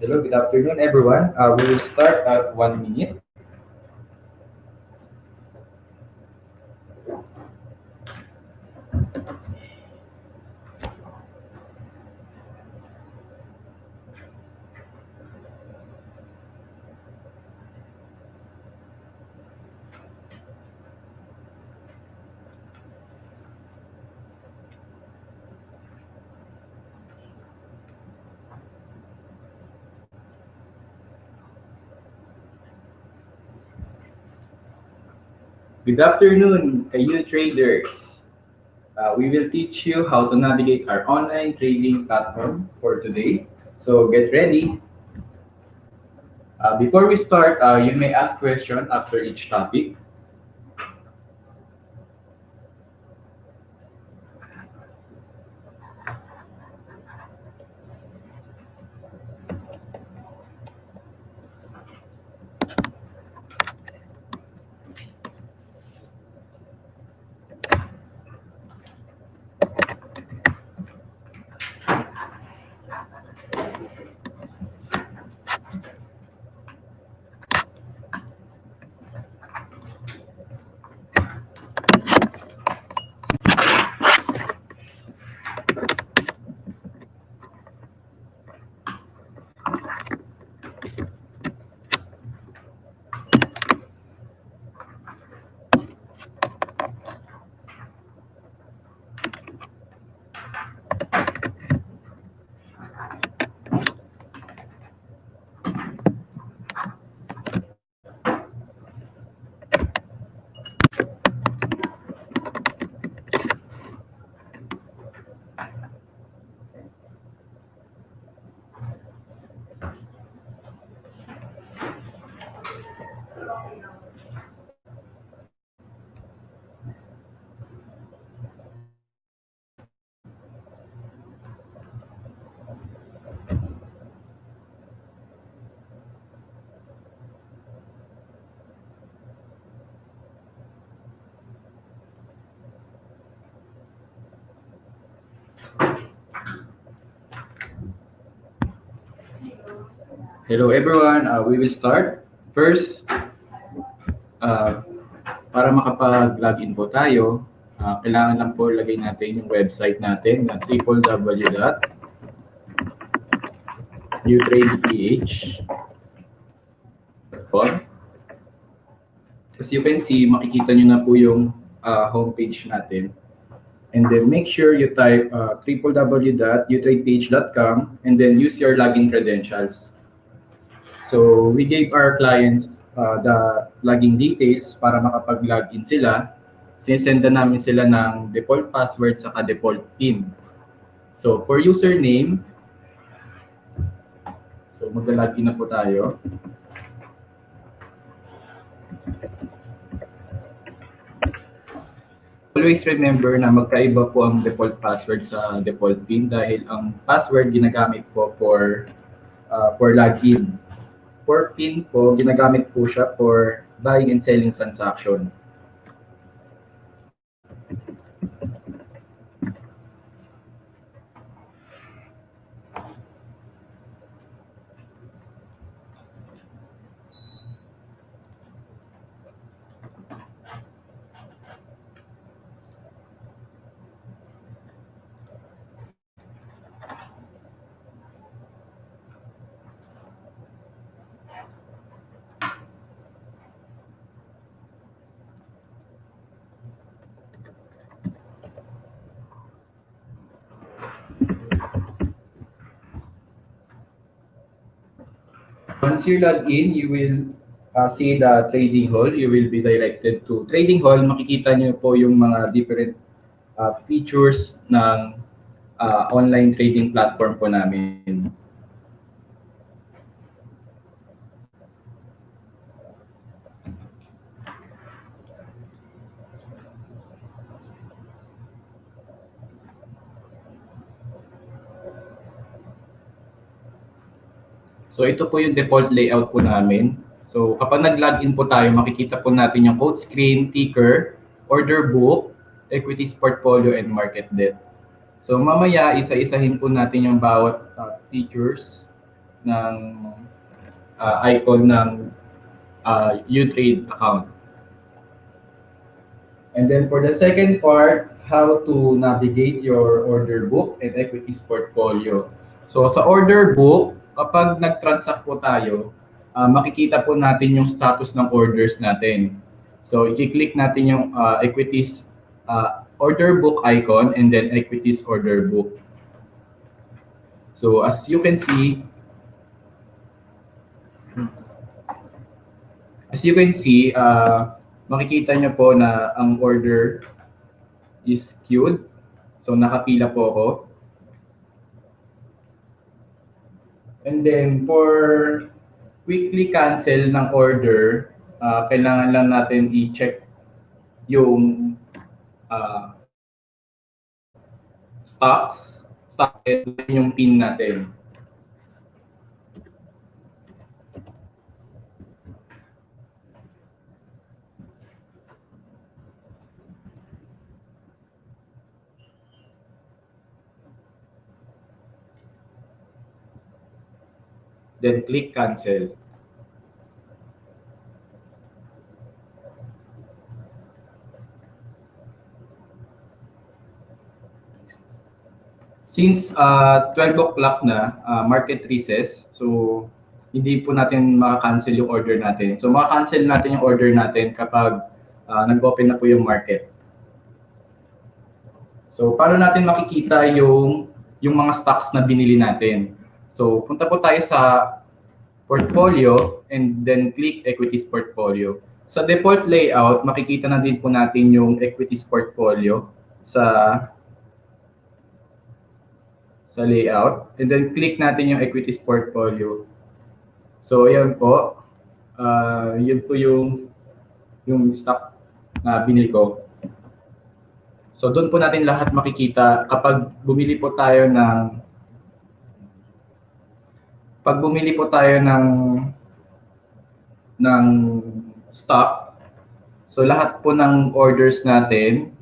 Hello, good afternoon, everyone. We will start at 1 minute. Good afternoon, kayo traders. We will teach you how to navigate our online trading platform for today. So get ready. Before we start, you may ask questions after each topic. Hello, everyone. We will start. First, uh, para makapag-login po tayo, kailangan lang po lagay natin yung website natin na www.utradeph.com. As you can see, makikita nyo na po yung homepage natin. And then make sure you type www.utradeph.com and then use your login credentials. So we gave our clients the login details para makapag-login sila. Sinesendan namin sila ng default password saka default PIN. So for username, so mag-login na po tayo. Always remember na magkaiba po ang default password sa default PIN dahil ang password ginagamit po for login. For PIN po, ginagamit po siya for buying and selling transaction. Once you log in, you will see the trading hall. You will be directed to trading hall. Makikita niyo po yung mga different features ng online trading platform po namin. So ito po yung default layout po namin. So kapag nag-login po tayo, makikita po natin yung code screen, ticker, order book, equities portfolio, and market depth. So mamaya, isa-isahin po natin yung bawat features. ng icon ng UTrade account. And then for the second part, how to navigate your order book and equities portfolio. So sa order book, kapag nag-transact po tayo, makikita po natin yung status ng orders natin. So i-click natin yung equities order book icon and then equities order book. So as you can see, makikita nyo po na ang order is queued. So nakapila po ako. And then for quickly cancel ng order, kailangan lang natin i-check yung stock and yung pin natin. Then click cancel. Since 12 o'clock na, market recess, so hindi po natin maka-cancel yung order natin. So maka-cancel natin yung order natin kapag nag-open na po yung market. So paano natin makikita yung mga stocks na binili natin? So punta po tayo sa portfolio and then click equities portfolio. Sa default layout, makikita na din po natin yung equities portfolio sa layout, and then click natin yung equities portfolio. So ayan po, yun po yung stock na binili ko. So doon po natin lahat makikita kapag bumili po tayo ng stock. So lahat po ng orders natin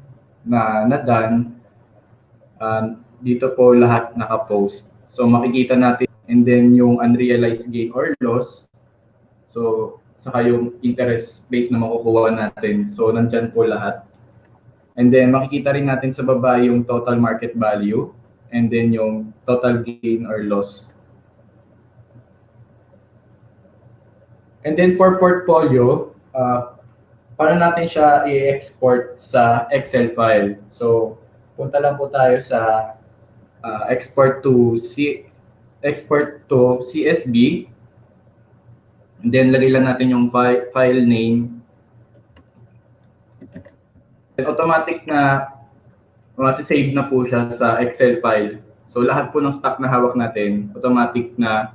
na done, dito po lahat naka-post. So makikita natin, and then yung unrealized gain or loss. So saka yung interest rate na makukuha natin. So nandyan po lahat. And then makikita rin natin sa baba yung total market value and then yung total gain or loss. And then for portfolio, paano natin siya i-export sa Excel file? So punta lang po tayo sa export to CSV, and then lagay lang natin yung file name. And automatic na save na po siya sa Excel file. So lahat po ng stock na hawak natin, automatic na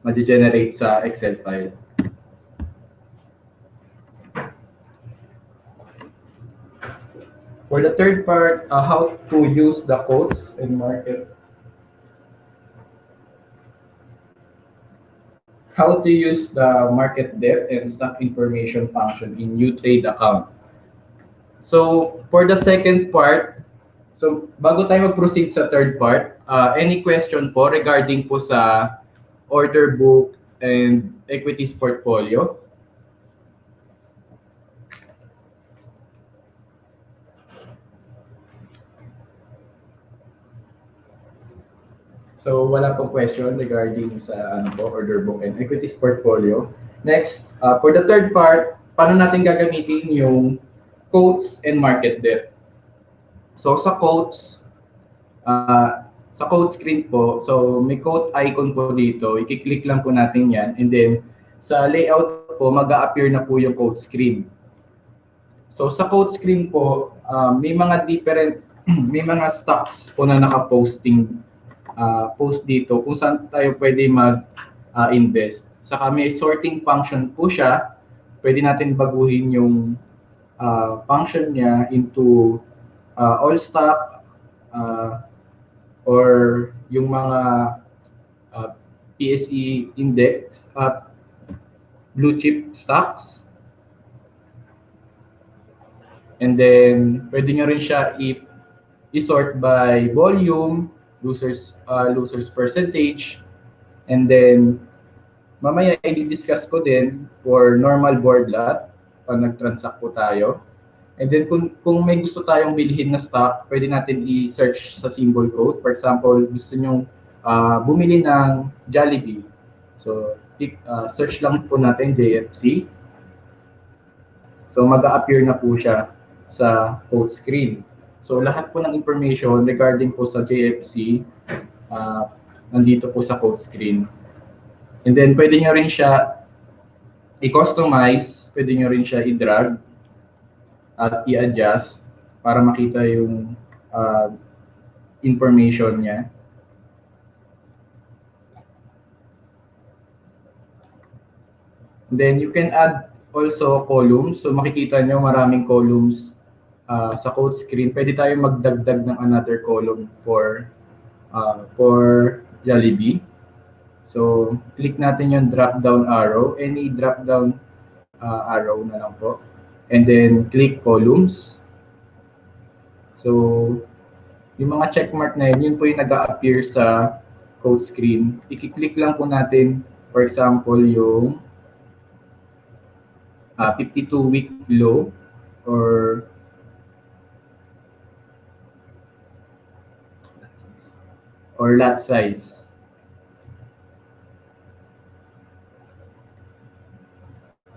ma-generate sa Excel file. For the third part, how to use the quotes and market. How to use the market depth and stock information function in UTrade account. So for the second part, so bago tayo mag-proceed sa third part, any question po regarding po sa order book and equities portfolio? So wala pong question regarding sa order book and equities portfolio. Next, for the third part, paano natin gagamitin yung quotes and market depth? So sa quotes screen po, so may quote icon po dito, i-click lang po natin yan, and then sa layout po, mag-a-appear na po yung quote screen. So sa quote screen po, may mga may mga stocks po na naka-posting post dito kung saan tayo pwede mag-invest. Saka may sorting function po siya. Pwede natin baguhin yung function niya into all stock or yung mga PSE index blue chip stocks. And then pwede nyo rin siya isort by volume, losers percentage, and then mamaya i-discuss ko din for normal board lot pag nag-transact po tayo. And then kung may gusto tayong bilhin na stock, pwede natin i-search sa symbol code. For example, gusto nyong bumili ng Jollibee. So, search lang po natin JFC. So, mag-a-appear na po siya sa code screen. So, lahat po ng information regarding po sa JFC, nandito po sa code screen. And then, pwede nyo rin siya i-customize, pwede nyo rin siya i-drag at i-adjust para makita yung information niya. Then you can add also columns. So makikita nyo maraming columns sa code screen. Pwede tayo magdagdag ng another column for Jollibee. So click natin yung drop down arrow. Any drop down arrow na lang po. And then click columns. So yung mga checkmark na yun po yung nag-a-appear sa code screen. I-click lang po natin, for example, yung 52-week low or lot size.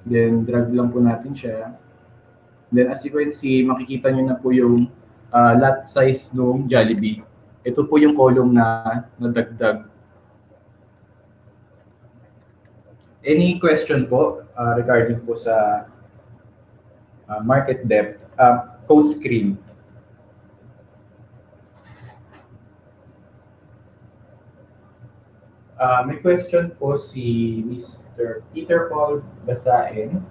Then drag lang po natin siya. Then as you can see, makikita nyo na po yung lot size ng Jollibee. Ito po yung column na nadagdag. Any question po regarding po sa market depth, code screen? May question po si Mr. Peter Paul Basain.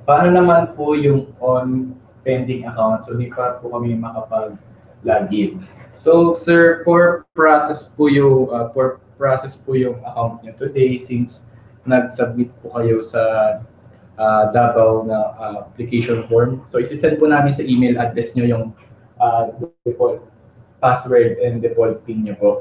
Paano naman po yung on pending account? So, di pa po kami makapag-login. So, sir, for process po yung account niyo today since nag-submit po kayo sa Davao na application form. So, isi-send po namin sa email address niyo yung default password and default PIN niyo po.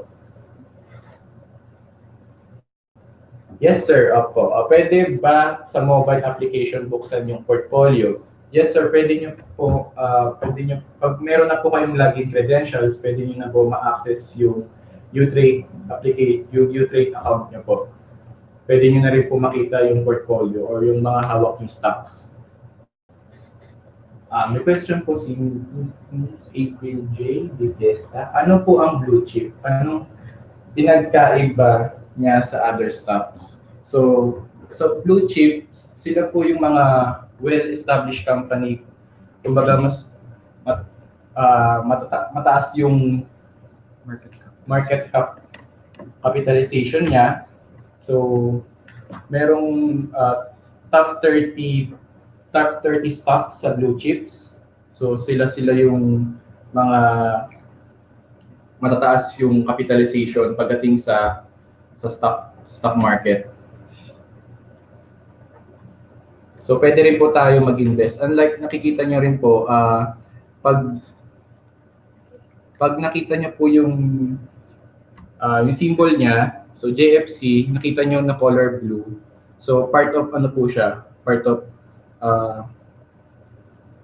Yes, sir. Opo. Pwede ba sa mobile application buksan yung portfolio? Yes, sir. Pwede nyo po, pag meron na po kayong login credentials, pwede nyo na po ma-access yung UTrade account nyo po. Pwede nyo na rin po makita yung portfolio or yung mga hawak yung stocks. May question po si Ms. April J. Ditesta. Ano po ang blue chip? Anong pinagkaiba niya sa other stocks? So blue chip, sila po yung mga well-established company. Kumbaga mas mataas yung market capitalization niya. So merong top 30 stocks sa blue chips. So sila yung mga matataas yung capitalization pagdating sa stock market. So pwede rin po tayo mag-invest. Unlike nakikita nyo rin po, pag nakita nyo po yung symbol niya, so JFC, nakita nyo na color blue. So part of ano po siya? Part of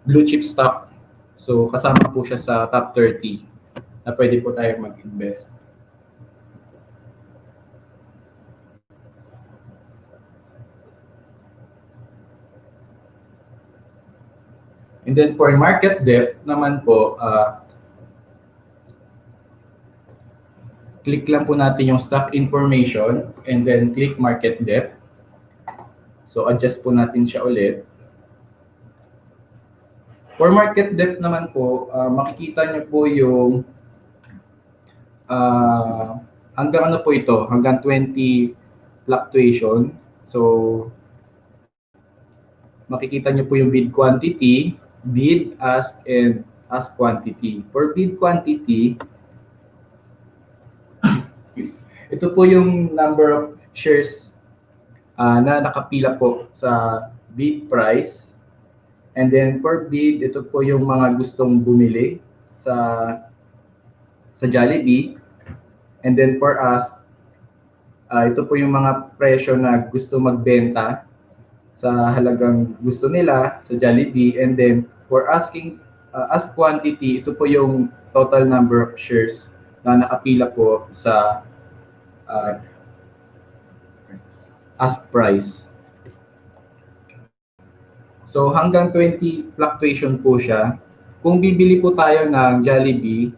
blue chip stock. So kasama po siya sa top 30 na pwede po tayo mag-invest. And then for market depth naman po, click lang po natin yung stock information and then click market depth. So adjust po natin siya ulit. For market depth naman po, makikita nyo po yung hanggang ano po ito, hanggang 20 fluctuation. So makikita nyo po yung bid quantity, bid, ask, and ask quantity. For bid quantity, ito po yung number of shares na nakapila po sa bid price. And then for bid, ito po yung mga gustong bumili. sa Jollibee. And then for us, ito po yung mga presyo na gusto magbenta sa halagang gusto nila sa Jollibee. And then for as quantity, ito po yung total number of shares na nakapila po sa uh, ask price. So hanggang 20 fluctuation po siya. Kung bibili po tayo ng Jollibee,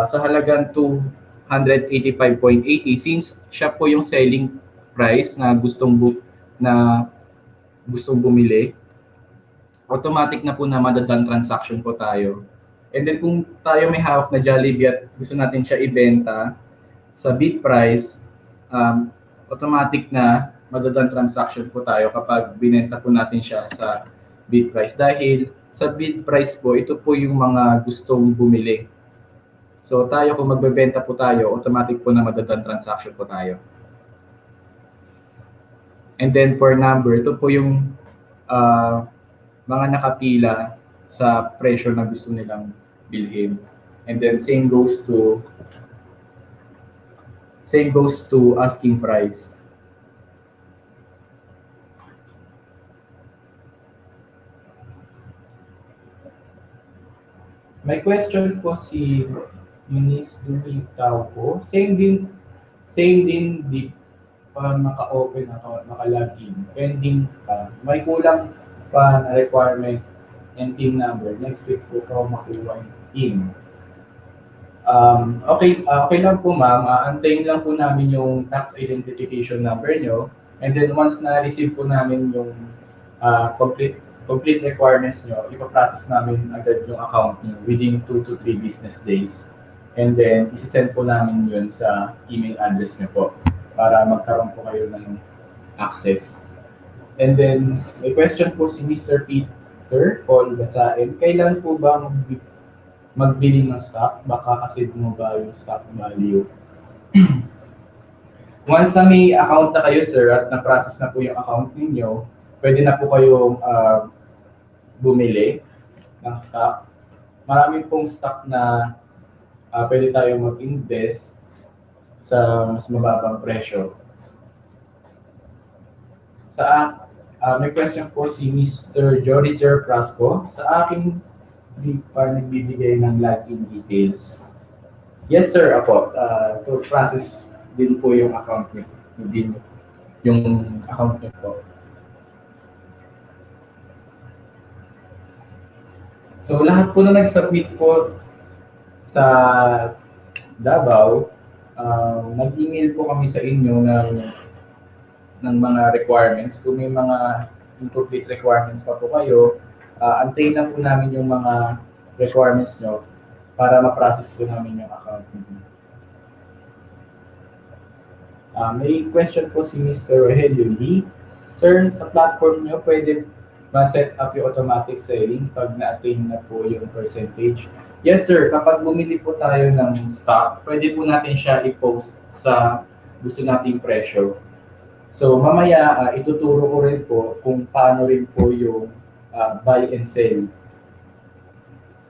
sa halagang 285.80, since siya po yung selling price na gustong bumili, automatic na po na madadan transaction po tayo. And then kung tayo may hawak na Jollibee at gusto natin siya ibenta sa bid price, automatic na madadan transaction po tayo kapag binenta po natin siya sa bid price. Dahil sa bid price po, ito po yung mga gustong bumili. So tayo kung magbebenta po tayo, automatic po na madadan transaction po tayo. And then for number, ito po yung mga nakapila sa presyo na gusto nilang bilhin. And then same goes to asking price. May question po si Eunice Dumitaw po. Same din di pa maka-open account, maka-login. Pending pa. May kulang pa na requirement and PIN number. Next week po ko makuha yung PIN. Okay lang po ma'am. Antayin lang po namin yung tax identification number nyo. And then once na-receive po namin yung complete requirements nyo, ipaprocess namin agad yung account nyo within 2 to 3 business days. And then, isi-send po namin yun sa email address nyo po para magkaroon po kayo ng access. And then, may question po si Mr. Peter Paul Basain. Kailan po ba magbili ng stock? Baka kasi bumaba yung stock value. Once na may account na kayo, sir, at na-process na po yung account ninyo, pwede na po kayong bumili ng stock. Marami pong stock na pwede tayong mag-invest sa mas mababang presyo. May question po si Mr. Joriger Prasco. Sa akin, di pa nagbibigay ng login details. Yes, sir, ako. To process din po yung account niyo. Yung account niyo po. So, lahat po na nag-submit po sa Davao, nag-email po kami sa inyo ng mga requirements. Kung may mga incomplete requirements pa po kayo, antayin na po namin yung mga requirements nyo para ma-process po namin yung account niyo. May question po si Mr. Rogelio Lee. Sir, sa platform nyo, pwede ma-set up yung automatic selling pag na-attain na po yung percentage? Yes, sir. Kapag bumili po tayo ng stock, pwede po natin siya i-post sa gusto nating presyo. So, mamaya, ituturo ko rin po kung paano rin po yung buy and sell.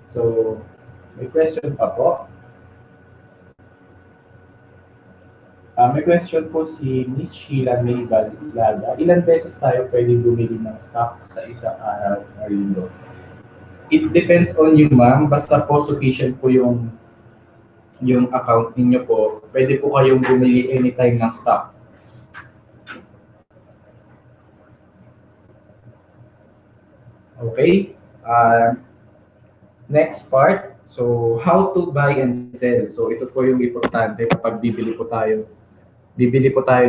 So, may question pa po. May question po si Miss Sheila May Balada. Ilan beses tayo pwedeng bumili ng stock sa isang araw or linggo? It depends on you, ma'am. Basta po sufficient po yung account ninyo po. Pwede po kayong bumili anytime ng stock. Okay. Next part. So, how to buy and sell. So, ito po yung importante kapag bibili po tayo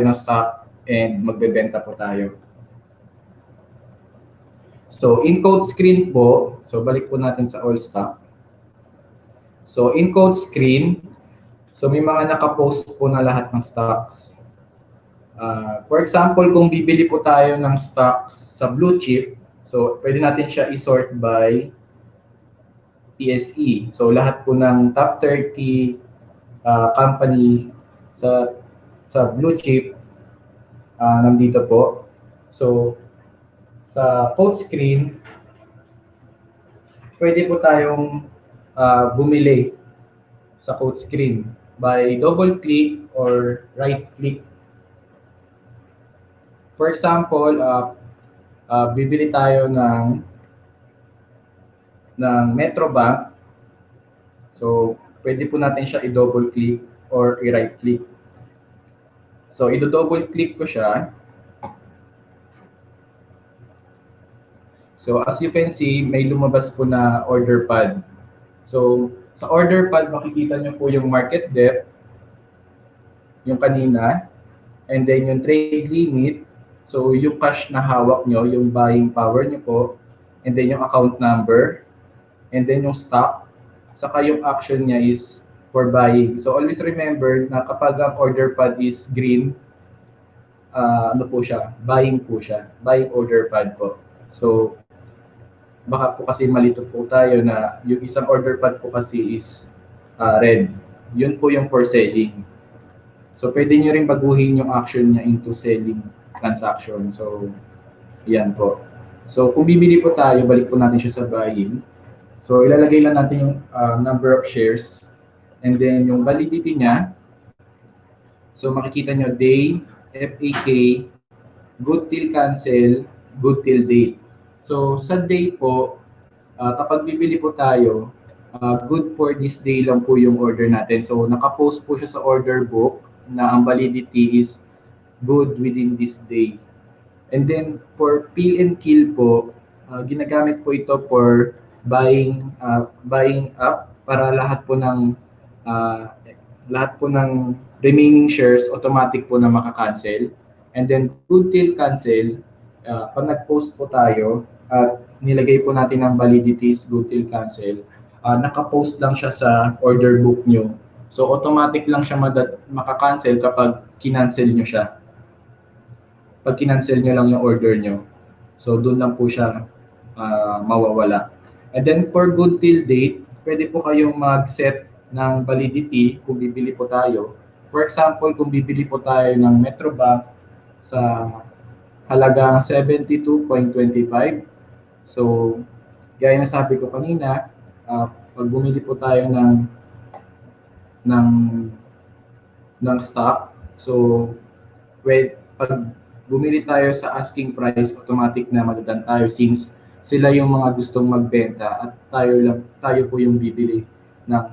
ng stock and magbebenta po tayo. So, in-code screen po. So, balik po natin sa all stock. So, in-code screen. So, may mga nakapost po na lahat ng stocks. For example, kung bibili po tayo ng stocks sa blue chip, so, pwede natin siya i-sort by PSE. So, lahat po ng top 30 company sa blue chip, nandito po. So, sa code screen, pwede po tayong bumili sa quote screen by double click or right click. For example, bibili tayo ng Metro Bank. So, pwede po natin siya i-double click or i-right click. So, i-double click ko siya. So, as you can see, may lumabas po na order pad. So, sa order pad, makikita nyo po yung market depth, yung kanina, and then yung trade limit. So, yung cash na hawak nyo, yung buying power nyo po, and then yung account number, and then yung stock, saka yung action niya is for buying. So, always remember na kapag ang order pad is green, ano po siya, buying po siya, buying order pad po. So, baka po kasi malito po tayo na yung isang order pad po kasi is red. Yun po yung for selling. So, pwede nyo rin baguhin yung action niya into selling transaction. So, yan po. So, kung bibili po tayo, balik po natin siya sa buying. So, ilalagay lang natin yung number of shares and then yung validity niya. So, makikita nyo day, FAK, good till cancel, good till date. So, sa day po, kapag bibili po tayo, good for this day lang po yung order natin. So, nakapost po siya sa order book na ang validity is good within this day. And then, for peel and kill po, ginagamit po ito for buying up para lahat po ng remaining shares automatic po na maka-cancel. And then good till cancel, pag nag-post po tayo at nilagay po natin ang validities good till cancel, naka-post lang siya sa order book nyo. So automatic lang siya maka-cancel kapag kinancel nyo siya. Pag kinancel nyo lang yung order nyo. So doon lang po siya mawawala. And then for good till date, pwede po kayong mag-set ng validity kung bibili po tayo. For example, kung bibili po tayo ng Metro Bank sa halagang 72.25. So, gaya na sabi ko kanina, pag bumili po tayo ng stock, so pag bumili tayo sa asking price, automatic na madadan tayo since sila yung mga gustong magbenta at tayo po yung bibili ng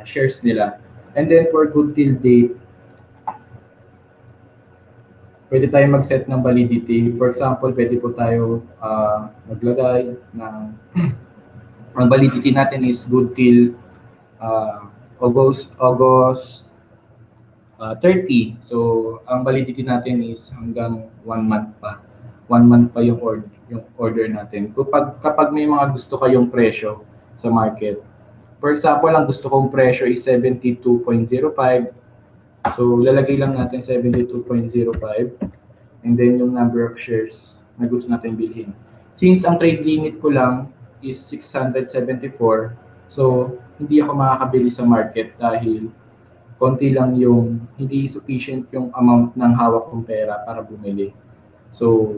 shares nila. And then for good till date, pwede tayo mag-set ng validity. For example, pwede po tayo maglagay ng ang validity natin is good till August 30. So, ang validity natin is hanggang 1 month pa. 1 month pa yung order natin. Kapag may mga gusto kayong presyo sa market. For example, ang gusto kong presyo is 72.05. So, lalagay lang natin 72.05. And then yung number of shares na gusto natin bilhin. Since ang trade limit ko lang is 674, so hindi ako makakabili sa market dahil konti lang hindi sufficient yung amount ng hawak kong pera para bumili. So,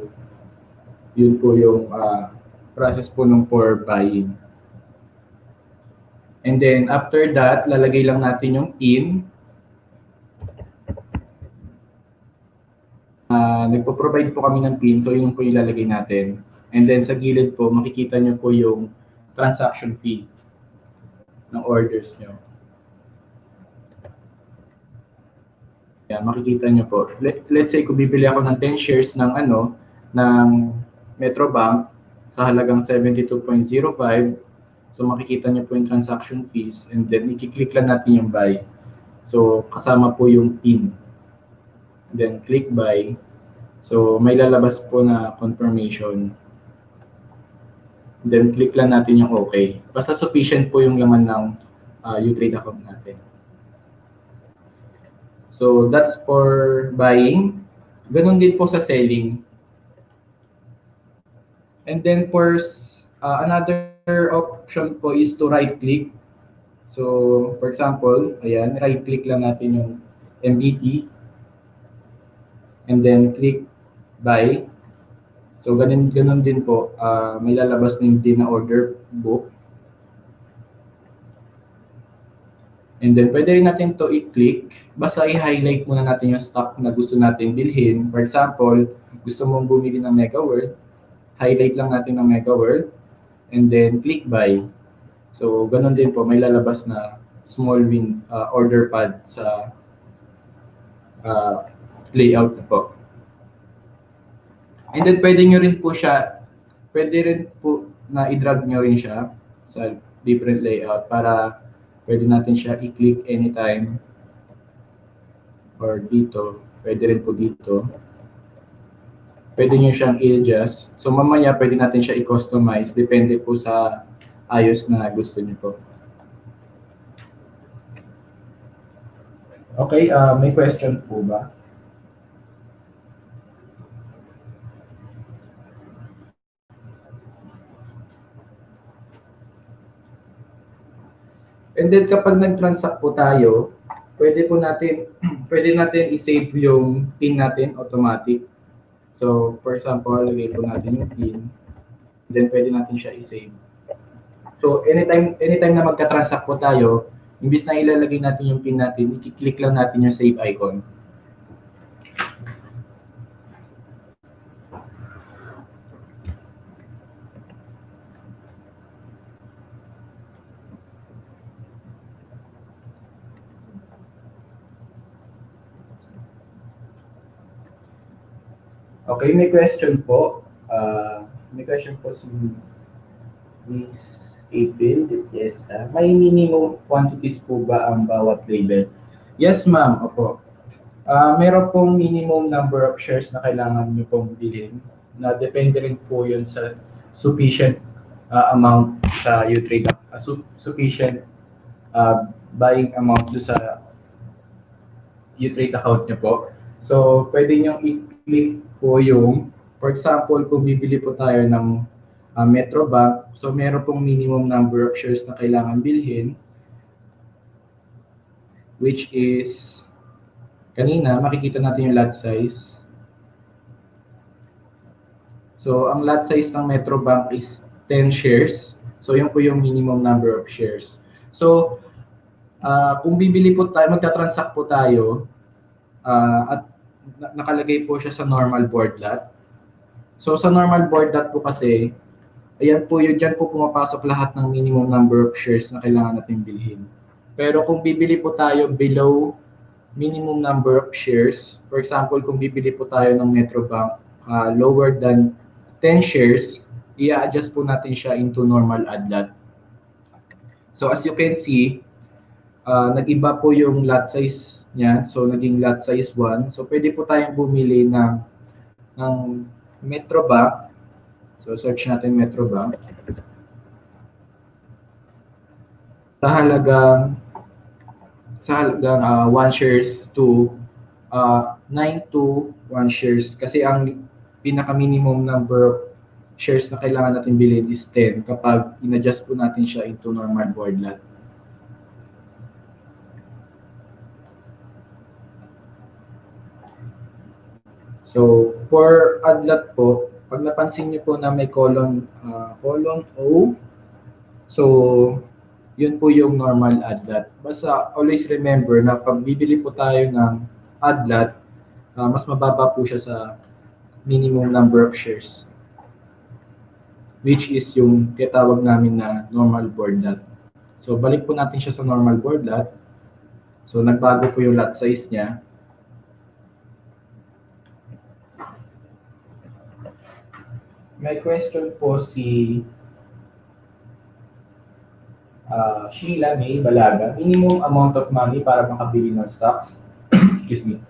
yun po yung process po ng for buying. And then, after that, lalagay lang natin yung PIN. Nagpo-provide po kami ng PIN, so yun po ilalagay natin. And then, sa gilid po, makikita nyo po yung transaction fee ng orders nyo. Yeah, makikita nyo po. Let's say kung bibili ako ng 10 shares ng Metro Bank sa halagang 72.05, so makikita nyo po yung transaction fees and then i-click lang natin yung buy. So kasama po yung PIN. And then click buy. So may lalabas po na confirmation. And then click lang natin yung okay. Basta sufficient po yung laman ng UTrade account natin. So that's for buying. Ganun din po sa selling. And then for another option po is to right click. So for example, ayan, right click lang natin yung MBT. And then click buy. So So, ganun din po, may lalabas din na order book. And then, pwede rin natin to i-click. Basta i-highlight muna natin yung stock na gusto natin bilhin. For example, gusto mong bumili ng Mega World, highlight lang natin ng Mega World, and then click buy. So, ganun din po, may lalabas na small win order pad sa layout na po. And then, pwede rin po na i-drag nyo rin siya sa different layout para pwede natin siya i-click anytime or dito. Pwede rin po dito. Pwede nyo siyang i-adjust. So, mamaya pwede natin siya i-customize. Depende po sa ayos na gusto niyo po. Okay, may question po ba? And then kapag nag-transact po tayo, pwede natin i-save yung PIN natin automatic. So, for example, lagay po natin yung PIN. Then pwede natin siya i-save. So, anytime na magka-transact po tayo, imbis na ilalagay natin yung PIN natin, i-click lang natin yung save icon. Okay, may question po. May question po si Miss April. Yes, may minimum quantities po ba ang bawat label? Yes, ma'am. Opo. Meron pong minimum number of shares na kailangan nyo pong bilhin na depende rin po yun sa sufficient amount sa UTrade, sufficient buying amount do sa UTrade account nyo po. So, pwede nyo i-click po yung, for example, kung bibili po tayo ng Metro Bank, so meron pong minimum number of shares na kailangan bilhin, which is, kanina, makikita natin yung lot size. So, ang lot size ng Metro Bank is 10 shares. So, yun po yung minimum number of shares. So, kung bibili po tayo, magta-transact po tayo, at nakalagay po siya sa normal board lot. So, sa normal board lot po kasi, ayan po yun, dyan po pumapasok lahat ng minimum number of shares na kailangan natin bilhin. Pero kung bibili po tayo below minimum number of shares, for example, kung bibili po tayo ng Metro Bank lower than 10 shares, i-adjust po natin siya into normal ad lot. So, as you can see, nag-iba po yung lot size niya. So, naging lot size 1. So, pwede po tayong bumili ng Metro Bank. So, search natin Metro Bank. Sa halagang 1 shares to 9 to 1 shares. Kasi ang pinaka-minimum number of shares na kailangan natin bilhin is 10 kapag in-adjust po natin siya into normal board lot. So, for ad lot po, pag napansin niyo po na may colon O, so, yun po yung normal ad lot. Basta always remember na pag bibili po tayo ng ad lot, mas mababa po siya sa minimum number of shares, which is yung tinatawag namin na normal board lot. So, balik po natin siya sa normal board lot. So, nagbago po yung lot size niya. May question po si Sheila May Balaga. Minimum amount of money para makabili ng stocks. Excuse me.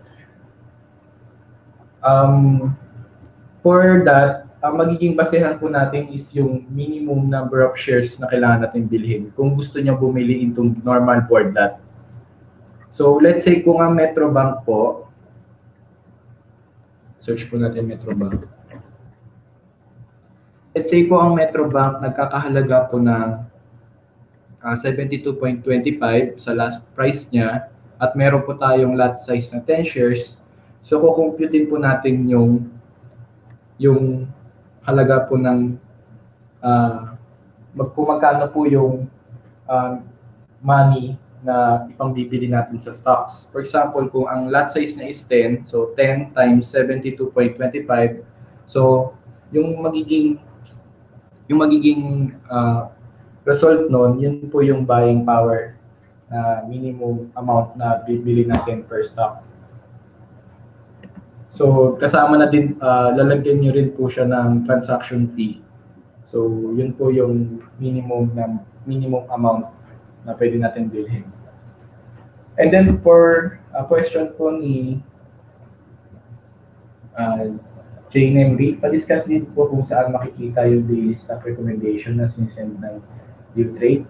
For that, ang magiging basehan po natin is yung minimum number of shares na kailangan natin bilhin kung gusto niya bumili into normal board lot. So, let's say kung ang Metro Bank po, search po natin Metro Bank. Let's say po ang Metro Bank nagkakahalaga po ng 72.25 sa last price niya at meron po tayong lot size na 10 shares. So, kukumputin po natin yung halaga po ng kung magkano po yung money na ipangbibili natin sa stocks. For example, kung ang lot size niya is 10, so 10 times 72.25, so yung magiging result nun, yun po yung buying power na minimum amount na bibili natin per stock. So kasama na din, lalagyan nyo rin po siya ng transaction fee. So yun po yung minimum amount na pwede natin bilhin. And then for question po ni Jane Emery, pa-discuss din po kung saan makikita yung daily stock recommendation na sinisend ng UTrade.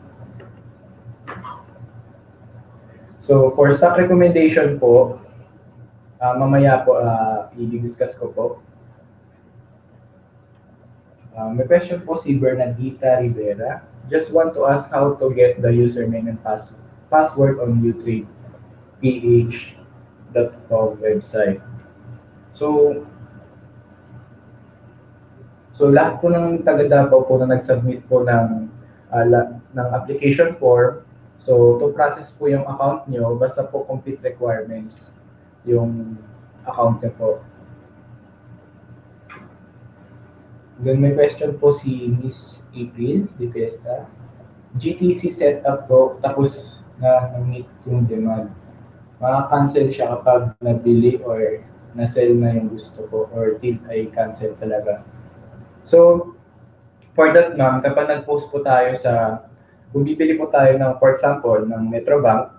So for stock recommendation po, mamaya po i-discuss ko po. May question po si Bernadita Rivera. Just want to ask how to get the username and password on UTradePH.com website. So lahat po ng taga-Davao po na nag-submit po ng application form, so to process po yung account nyo, basta po complete requirements yung account nyo po. Then may question po si Miss April Di Fiesta. GTC setup po, tapos na meet yung demand. Maka-cancel siya kapag nabili or na-sell na yung gusto ko or till ay cancel talaga. So, for that ma'am, kapag nag-post po tayo kung bibili po tayo ng, for example, ng Metrobank,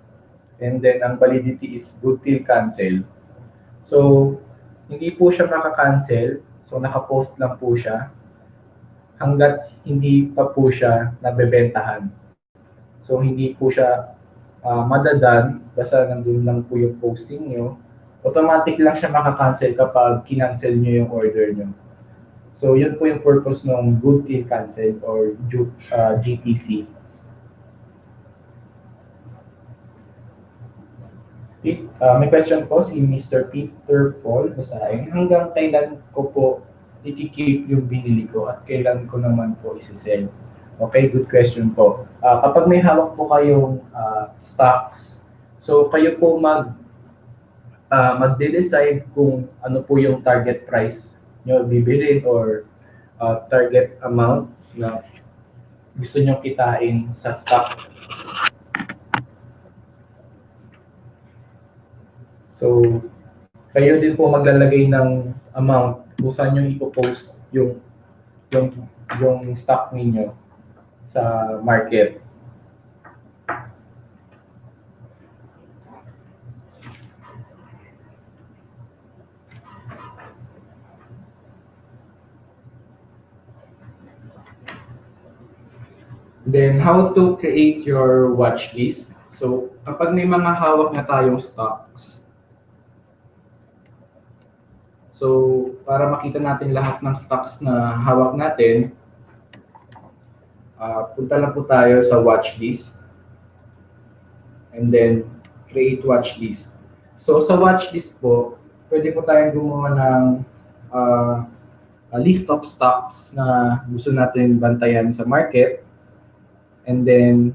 and then ang validity is good till cancel. So, hindi po siya maka-cancel. So, naka-post lang po siya hanggat hindi pa po siya nabebentahan. So, hindi po siya madadan basta nandun lang po yung posting nyo. Automatic lang siya maka-cancel kapag kinancel nyo yung order nyo. So, yun po yung purpose ng good till cancel or GTC. May question po si Mr. Peter Paul basahin. Hanggang kailan ko po i-keep yung binili ko at kailan ko naman po isi-sell? Okay, good question po. Kapag may hawak po kayong stocks, so kayo po mag-decide kung ano po yung target price nyo bibilin or target amount na gusto nyo kitain sa stock. So, kayo din po maglalagay ng amount kung saan nyo ipopost yung stock ninyo sa market. Then, how to create your watch list. So, kapag may mga hawak na tayong stocks, so, para makita natin lahat ng stocks na hawak natin, punta lang po tayo sa watchlist. And then, create watchlist. So, sa watchlist po, pwede po tayong gumawa ng list of stocks na gusto natin bantayan sa market. And then,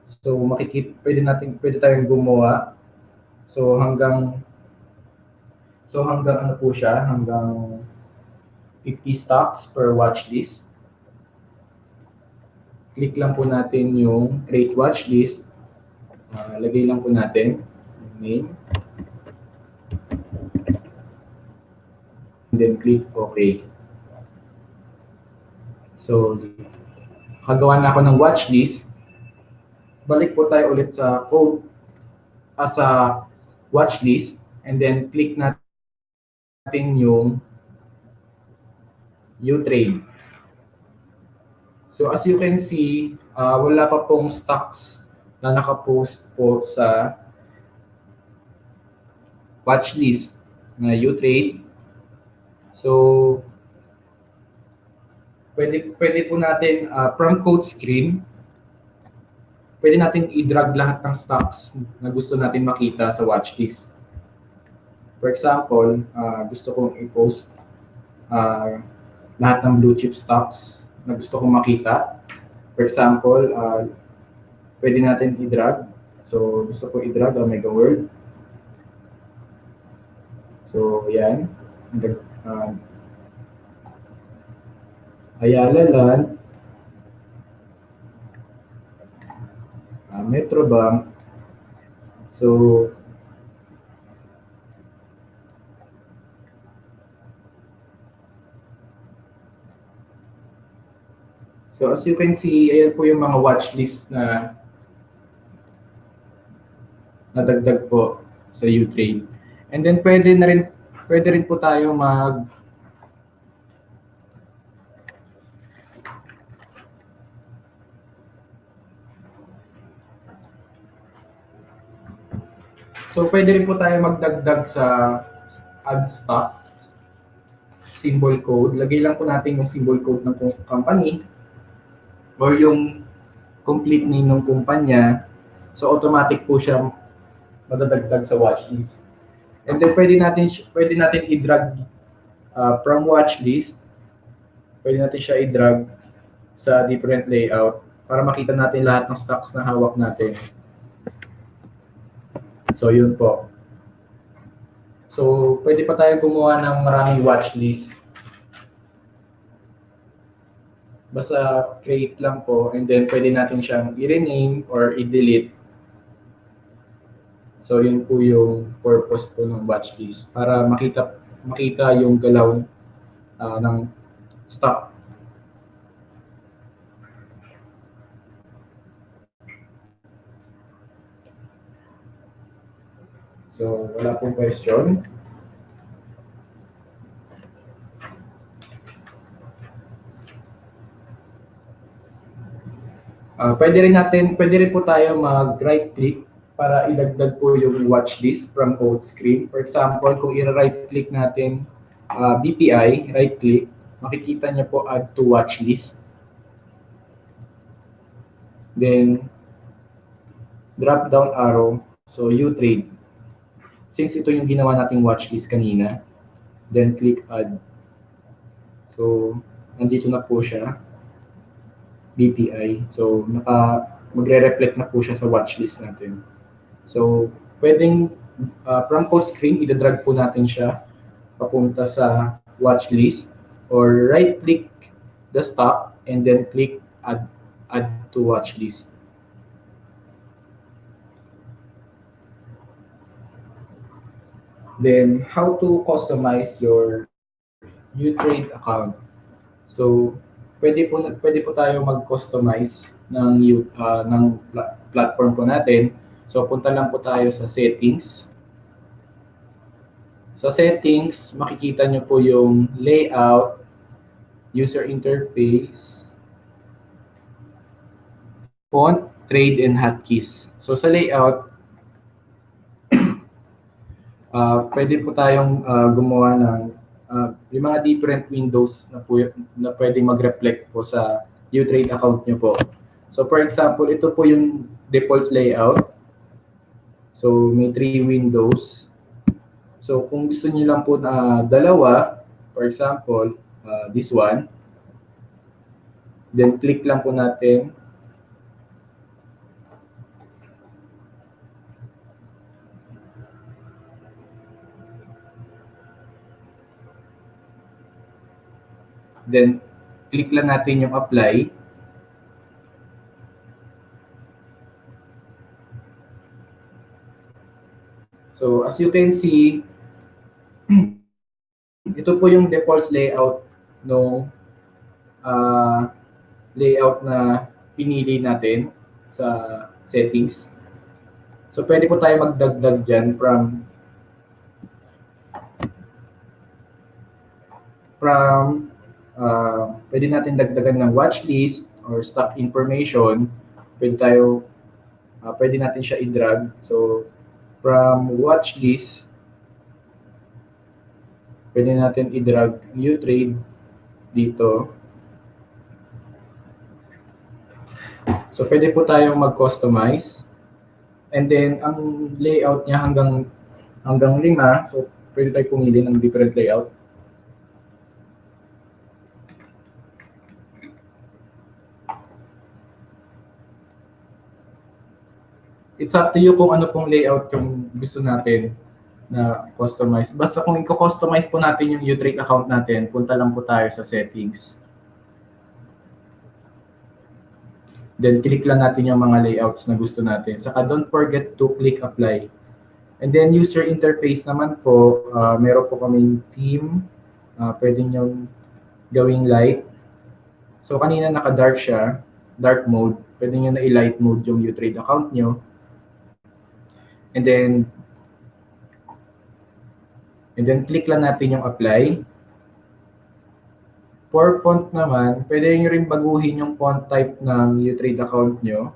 so pwede tayong gumawa. So, hanggang ano po siya, hanggang 50 stocks per watch list. Click lang po natin yung create watch list. Lagay lang po natin yung name. And then click OK. So, kagawa na ako ng watch list. Balik po tayo ulit sa code sa watch list. And then click natin yung UTrade. So as you can see, wala pa pong stocks na nakapost po sa watchlist na UTrade. So pwede po natin from code screen, pwede natin i-drag lahat ng stocks na gusto natin makita sa watchlist. For example, gusto kong i-post lahat ng blue chip stocks na gusto kong makita. For example, pwede natin i-drag. So, gusto ko i-drag Omega World. So, yan. Ayala Land, Metro Bank. So, as you can see, ayan po yung mga watchlist na nadagdag po sa UTrade. And then pwede rin po tayo pwede rin po tayo magdagdag sa add stock symbol code. Lagay lang po natin yung symbol code ng company or yung complete name ng kumpanya. So automatic po siya madadagdag sa watchlist. And then pwede natin i-drag from watchlist. Pwede natin siya i-drag sa different layout para makita natin lahat ng stocks na hawak natin. So yun po. So pwede pa tayo gumawa ng maraming watchlist. Basta create lang po and then pwede natin siyang i-rename or i-delete. So yun po yung purpose po ng watchlist para makita yung galaw ng stock. So wala pong question. Pwede rin po tayo mag-right click para idagdag po yung watchlist from code screen. For example, kung i-right click natin BPI, right click, makikita niyo po add to watchlist. Then drop down arrow, so UTrade. Since ito yung ginawa nating watchlist kanina, then click add. So nandito na po siya. BPI. So, magre-reflect na po siya sa watchlist natin. So, pwedeng from code screen, i-drag po natin siya papunta sa watchlist or right-click the stock and then click add to watchlist. Then, how to customize your UTrade account. So, pwede po tayo mag-customize ng platform po natin. So punta lang po tayo sa settings. Sa settings, makikita nyo po yung layout, user interface, font, trade, and hotkeys. So sa layout, pwede po tayong gumawa ng yung mga different windows na pwedeng mag-reflect po sa UTrade account nyo po. So for example, ito po yung default layout. So may 3 windows. So kung gusto niyo lang po na dalawa, for example, this one, then click lang po natin. Then, click lang natin yung apply. So, as you can see, ito po yung default layout no layout na pinili natin sa settings. So, pwede po tayo magdagdag dyan from pwede natin dagdagan ng watchlist or stock information. Pwede natin siya i-drag. So, from watchlist, pwede natin i-drag UTrade dito. So, pwede po tayong mag-customize. And then, ang layout niya hanggang 5. So, pwede tayo pumili ng different layout. It's up to you kung ano pong layout yung gusto natin na customize. Basta kung i-customize po natin yung UTrade account natin, punta lang po tayo sa settings. Then click lang natin yung mga layouts na gusto natin. Saka don't forget to click apply. And then user interface naman po, meron po kaming theme. Pwede nyo gawing light. So kanina naka-dark siya, dark mode. Pwede nyo na i-light mode yung UTrade account nyo. And then click lang natin yung apply. For font naman, pwede nyo rin baguhin yung font type ng UTrade account nyo.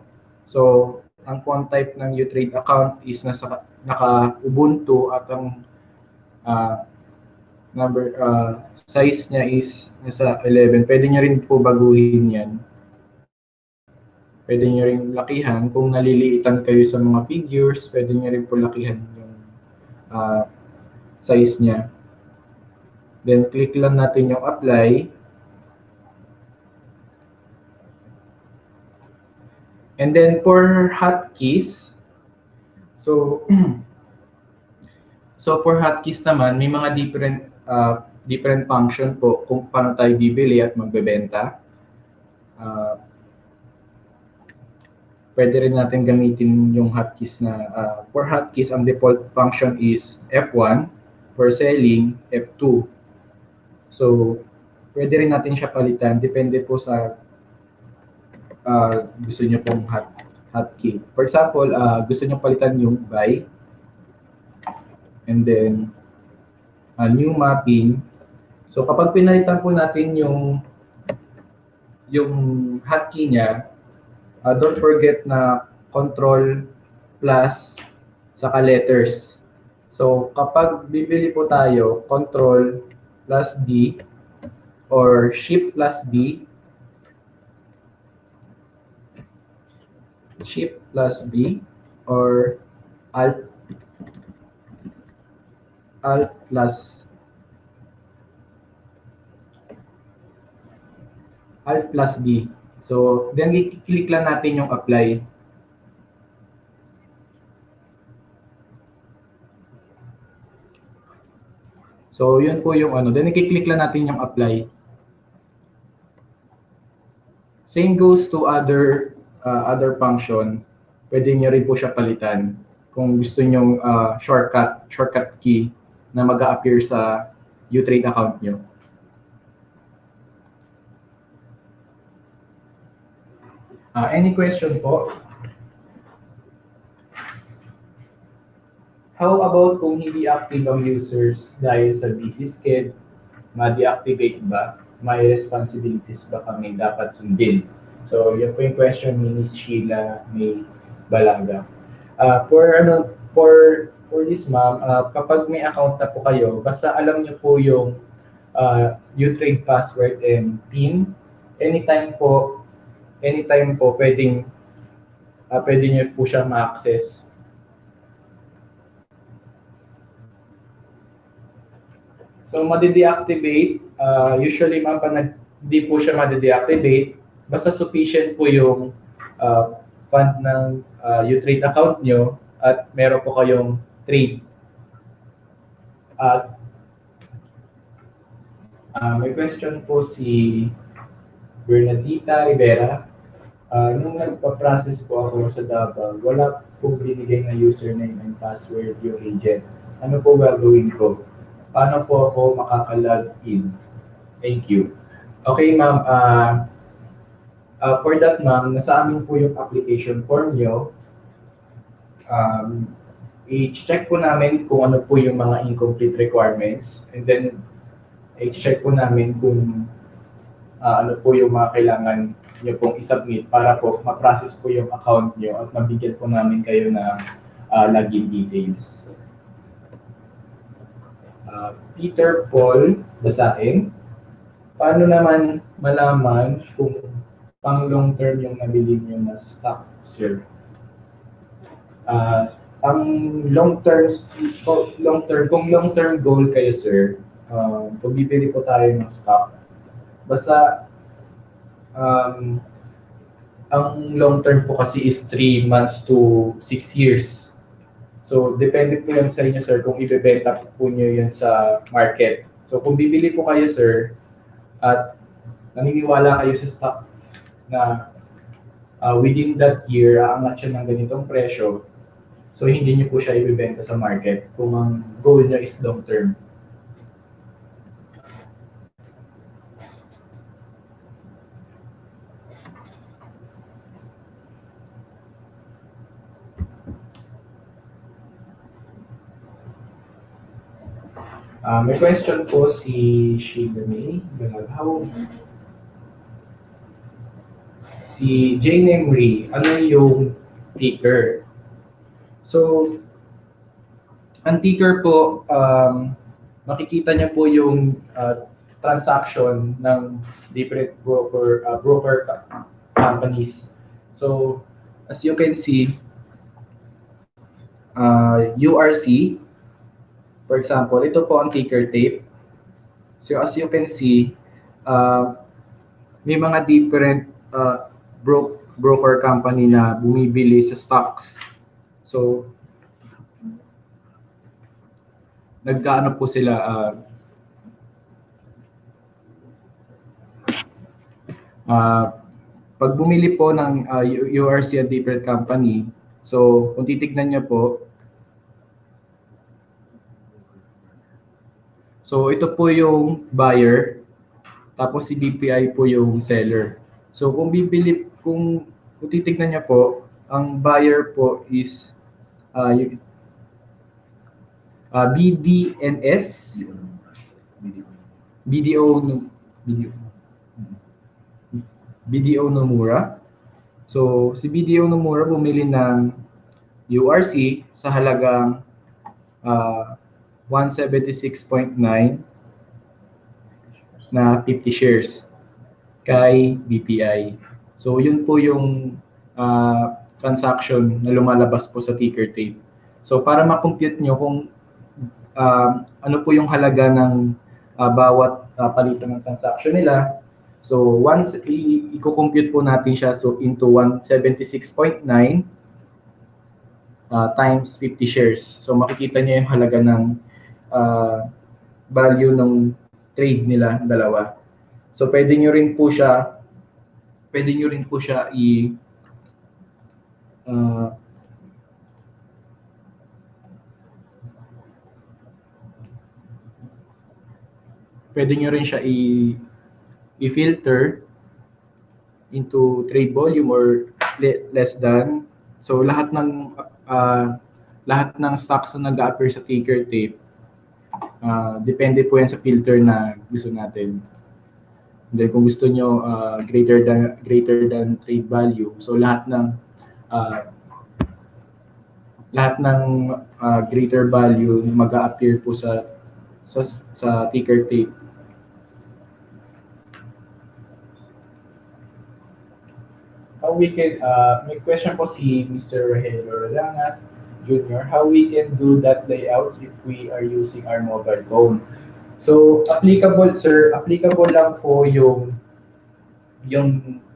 So, ang font type ng UTrade account is naka-Ubuntu at ang size niya is nasa 11. Pwede nyo rin po baguhin yan. Pwede nyo rin lakihan. Kung naliliitan kayo sa mga figures, pwede nyo rin po lakihan yung size niya. Then, click lang natin yung apply. And then for hotkeys, so for hotkeys naman, may mga different function po kung paano tayo bibili at magbebenta. Pwede rin natin gamitin yung hotkeys na for hotkeys, ang default function is F1, for selling, F2. So, pwede rin natin siya palitan, depende po sa gusto nyo pong hotkey. For example, gusto nyo palitan yung buy, and then new mapping. So kapag pinalitan po natin yung hotkey niya, don't forget na control plus saka letters. So kapag bibili po tayo, control plus D or shift plus D, shift plus B or alt plus B. So then i-click lang natin yung apply. So yun po yung ano, then i-click lang natin yung apply. Same goes to other function. Pwede nyo rin po siya palitan kung gusto nyo shortcut key na mag-a-appear sa UTrade account nyo. Any question po? How about kung hindi active ang users dahil sa busy schedule, ma-deactivate ba? May responsibilities ba kami dapat sundin? So, yun po yung question ni Ms. Sheila May Balaga. For this ma'am, kapag may account na po kayo, basta alam niyo po yung UTrade password and PIN, anytime po pwede niyo po siya ma-access. So, madi-deactivate, usually ma'am, pag hindi po siya madi-deactivate, basta sufficient po yung fund ng UTrade account nyo at meron po kayong trade. At may question po si Bernadita Rivera. Nung nagpa-process po ako sa Davao, wala po binigay na username and password yung agent. Ano po gagawin ko? Paano po ako makaka-log in? Thank you. Okay, ma'am. For that, ma'am, nasa amin po yung application form nyo. I-check po namin kung ano po yung mga incomplete requirements. And then, i-check po namin kung ano po yung mga kailangan nyo pong isubmit para po ma-process po yung account nyo at mabigyan po namin kayo ng login details. Peter Paul Basain, paano naman malaman kung pang long term yung nabili nyo na stock, sir? Ang long term, kung long term goal kayo, sir, kung bibili po tayo ng stock, basta Ang long term po kasi is 3 months to 6 years. So, depende po yan sa inyo, sir, kung ibebenta po nyo yun sa market. So, kung bibili po kayo, sir, at naniniwala kayo sa stocks na within that year, aangat siya ng ganitong presyo, so hindi nyo po siya ibebenta sa market kung ang goal nyo is long term. May question po si Sheila May. How si Jane Emery, ano yung ticker? So, ang ticker po, makikita niyo po yung transaction ng different broker companies. So, as you can see, URC, for example, ito po ang ticker tape. So, as you can see, may mga different broker company na bumibili sa stocks. So, nagkaano po sila, pag bumili po ng URC at different company, so kung titignan nyo po, so ito po yung buyer, tapos si BPI po yung seller. So kung titignan nyo po, ang buyer po is BDNS, BDO Nomura. So si BDO Nomura bumili ng URC sa halagang 176.9 na 50 shares kay BPI. So yun po yung transaction na lumalabas po sa ticker tape. So para ma-compute nyo kung ano po yung halaga ng bawat palitan ng transaction nila. So once i-compute po natin siya into 176.9 times 50 shares. So makikita niyo yung halaga ng value ng trade nila dalawa. So pwede nyo rin po siya i-filter into trade volume or less than. So lahat ng stocks na nag-appear sa ticker tape, depende po yan sa filter na gusto natin. Then kung gusto nyo greater than trade value, so lahat ng greater value mag-a-appear po sa ticker tape. How we can, may question po si Mr. Rogelio Rolangas Jr., how we can do that layouts if we are using our mobile phone. So, applicable lang po yung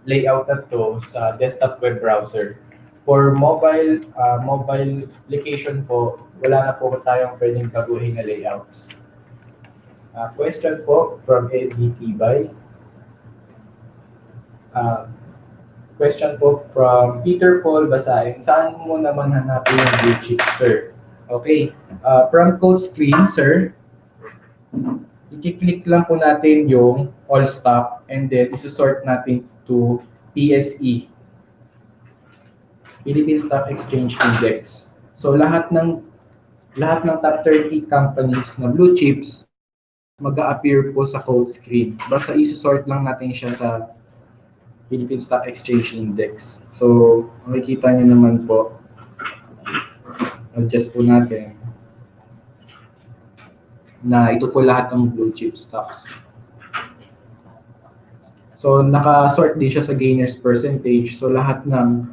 layout na to sa desktop web browser. For mobile application po, wala na po tayong pwedeng baguhin na layouts. Question po from Eddie Tibay. Question po from Peter Paul Basahin. Saan mo naman hanapin yung blue chip, sir? Okay. From code screen, sir, i-click lang po natin yung all stock and then isusort natin to PSE, Philippine Stock Exchange Index. So lahat ng top 30 companies na blue chips mag-a-appear po sa code screen. Basta isusort lang natin siya sa Philippine Stock Exchange Index. So, makikita nyo naman po, adjust po natin, na ito po lahat ng blue chip stocks. So, naka-sort din siya sa gainers percentage. So, lahat ng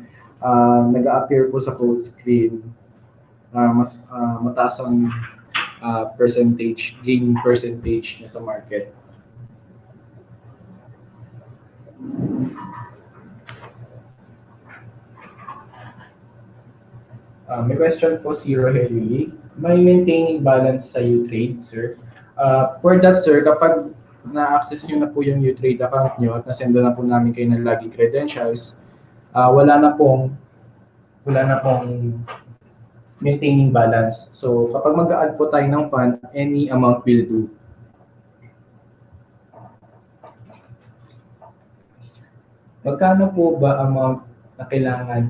nag-a-appear po sa code screen, mas mataas ang gain percentage niya sa market. May question po si Rogelio Lee. May maintaining balance sa UTrade, sir? For that, sir, kapag na-access nyo na po yung UTrade account nyo at nasenda na po namin kayo ng login credentials, wala na pong maintaining balance. So, kapag mag-add po tayo ng fund, any amount will do. Magkano po ba amount na kailangan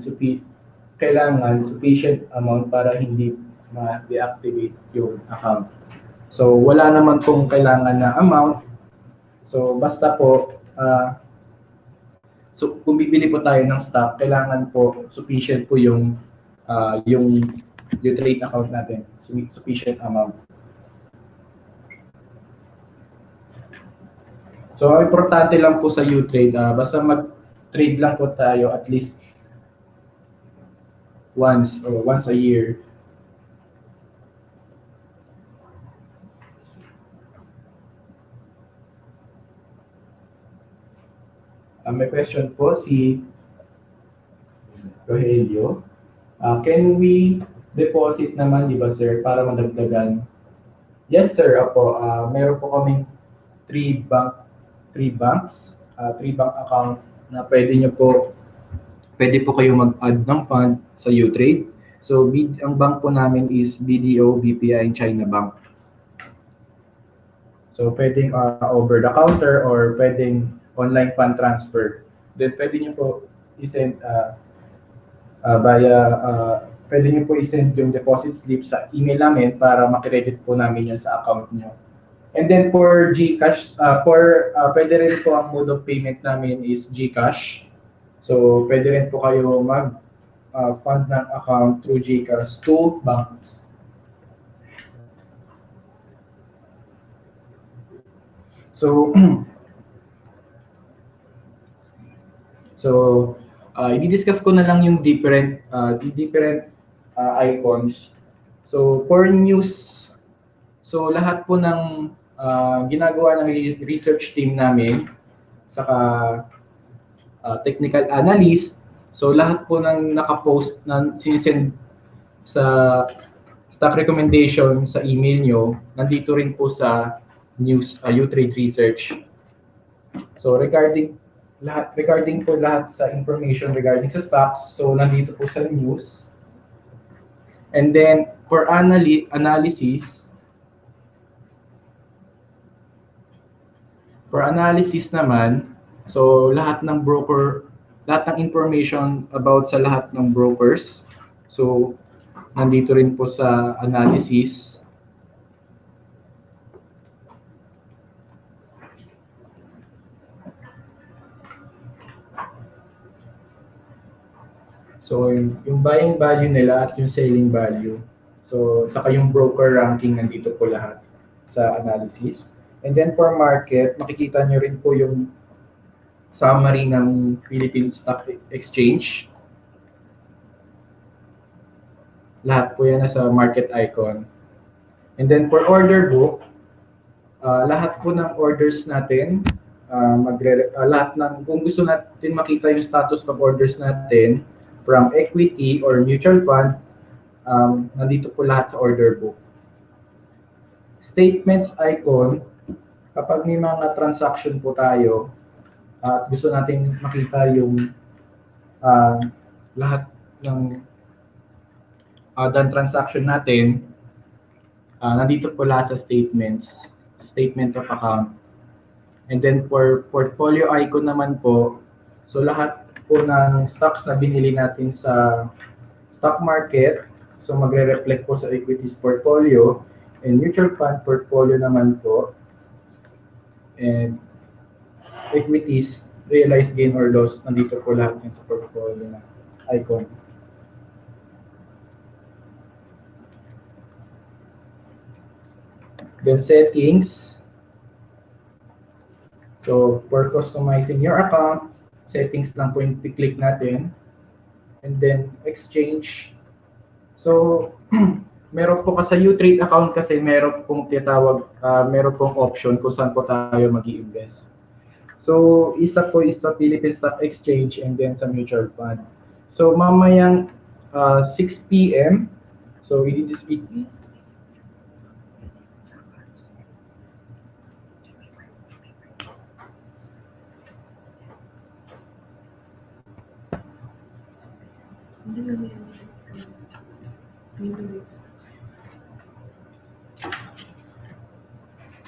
sufficient amount para hindi ma-deactivate yung account? So, wala naman pong kailangan na amount. So, basta po, so kung bibili po tayo ng stock, kailangan po sufficient po yung trade account natin, sufficient amount. So, ang importante lang po sa UTrade, basta mag-trade lang po tayo at least once a year. May question po si Rogelio. Can we deposit naman, di ba sir, para madagdagan? Yes sir, apo. Meron po kaming 3 bank account na pwede po kayo mag-add ng fund sa UTrade. So, ang bank po namin is BDO, BPI, and China Bank. So, pwedeng over the counter or pwedeng online fund transfer. Then, pwede nyo po i-send pwede nyo po i-send yung deposit slip sa email namin para makredit po namin yan sa account nyo. And then for GCash, pwede rin po ang mode of payment namin is GCash. So, pwede rin po kayo mag-fund ng account through GCash to banks. So, i-discuss ko na lang yung different icons. So, for news, so lahat po ng ginagawa ng research team namin, saka technical analyst, so lahat po ng nakapost na sinisend sa stock recommendation sa email nyo, nandito rin po sa news, UTrade research. So regarding po lahat sa information regarding sa stocks, so nandito po sa news. And then for analysis naman, so lahat ng information about sa lahat ng brokers, so nandito rin po sa analysis. So, yung buying value nila at yung selling value. So, saka yung broker ranking nandito po lahat sa analysis. And then for market, makikita nyo rin po yung summary ng Philippine Stock Exchange. Lahat po yan nasa market icon. And then for order book, lahat po ng orders natin, kung gusto natin makita yung status ng orders natin, from equity or mutual fund, nandito po lahat sa order book. Statements icon, kapag may mga transaction po tayo at gusto natin makita yung lahat ng transaction natin, nandito po lahat sa statement of account. And then for portfolio icon naman po, so lahat po ng stocks na binili natin sa stock market, so magre-reflect po sa equities portfolio, and mutual fund portfolio naman po, and equities, realized gain or loss, nandito po lahat yan sa portfolio na icon. Then settings, so for customizing your account, settings lang po yung i-click natin. And then, exchange. So, meron po sa UTrade account kasi meron pong meron pong option kung saan po tayo mag-i-invest. So, isa po is sa Philippine Stock Exchange and then sa mutual fund. So, mamayang 6 p.m. So we did this meeting.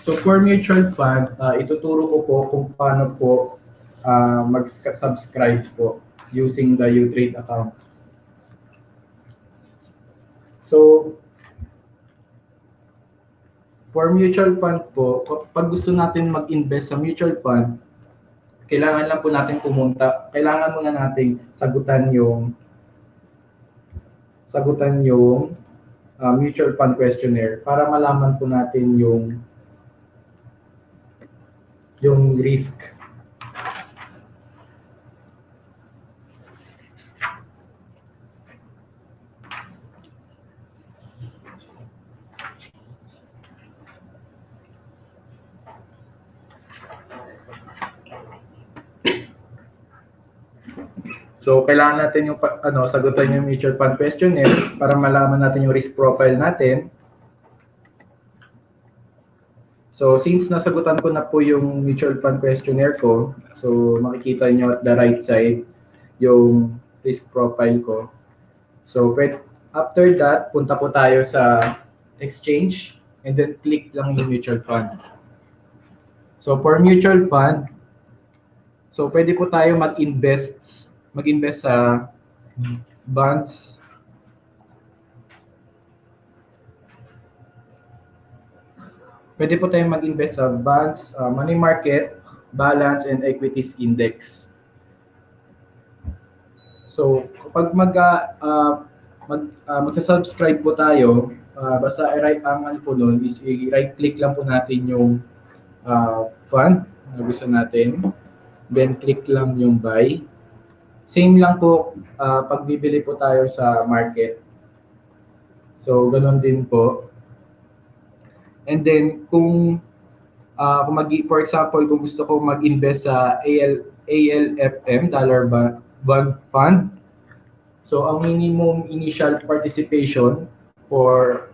So for mutual fund, ituturo ko po kung paano po mag-subscribe po using the UTrade account. So for mutual fund po, pag gusto natin mag-invest sa mutual fund, kailangan lang po natin pumunta, kailangan muna natin sagutan yung mutual fund questionnaire para malaman po natin yung risk. So kailangan natin yung sagutan yung mutual fund questionnaire para malaman natin yung risk profile natin. So since nasagutan ko na po yung mutual fund questionnaire ko, so makikita nyo at the right side yung risk profile ko. So after that, punta po tayo sa exchange and then click lang yung mutual fund. So for mutual fund, so pwede po tayo mag-invest sa bonds, pwede po tayong mag-invest sa bonds, money market, balance, and equities index. So kapag magsa-subscribe po tayo, basta ang po nun is i-right click lang po natin yung fund na gusto natin, then click lang yung buy. Same lang po pag bibili po tayo sa market. So, ganun din po. And then, for example, kung gusto ko mag-invest sa ALFM, Dollar Bond Fund, so ang minimum initial participation for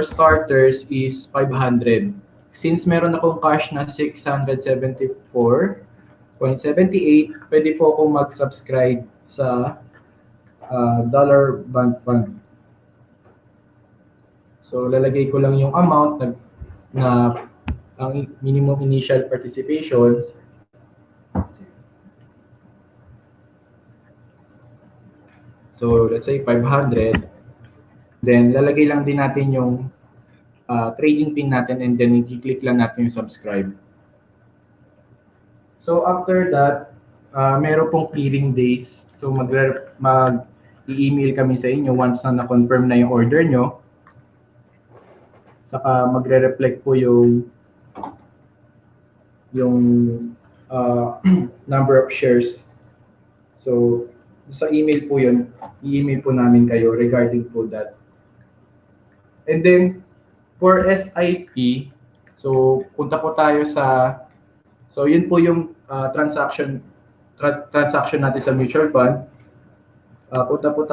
starters is 500. Since meron akong cash na 674.78, pwede po akong mag-subscribe sa Dollar Bond Fund. So, lalagay ko lang yung amount na ang minimum initial participation. So, let's say 500. Then, lalagay lang din natin yung trading pin natin and then i-click lang natin yung subscribe. So after that, meron pong clearing days. So mag-i-email kami sa inyo once na na-confirm na yung order nyo. Saka magre-reflect po yung number of shares. So sa email po yun, i-email po namin kayo regarding po that. And then, for SIP, so punta po tayo so yun po yung transaction natin sa mutual fund. Punta po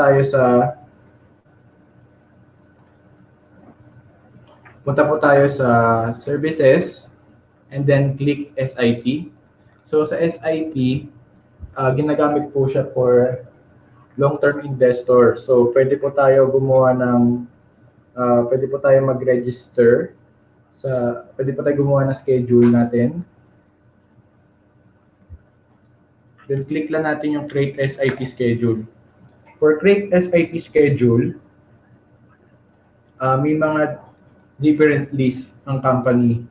tayo sa services and then click SIP. So sa SIP, ginagamit po siya for long-term investor. So pwede po tayo mag-register pwede po tayo gumawa ng schedule natin. Then click lang natin yung create SIP schedule. For create SIP schedule, may mga different list ng company.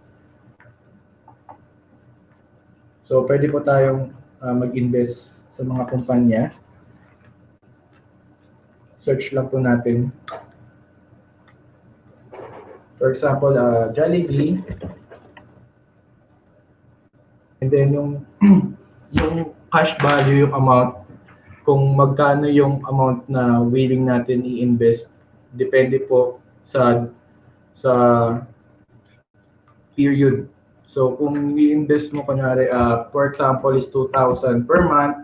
So pwede po tayong mag-invest sa mga kumpanya. Search lang po natin. For example, Jollibee. And then yung cash value, yung amount, kung magkano yung amount na willing natin i-invest, depende po sa period. So kung i-invest mo kunyari, for example, is 2,000 per month,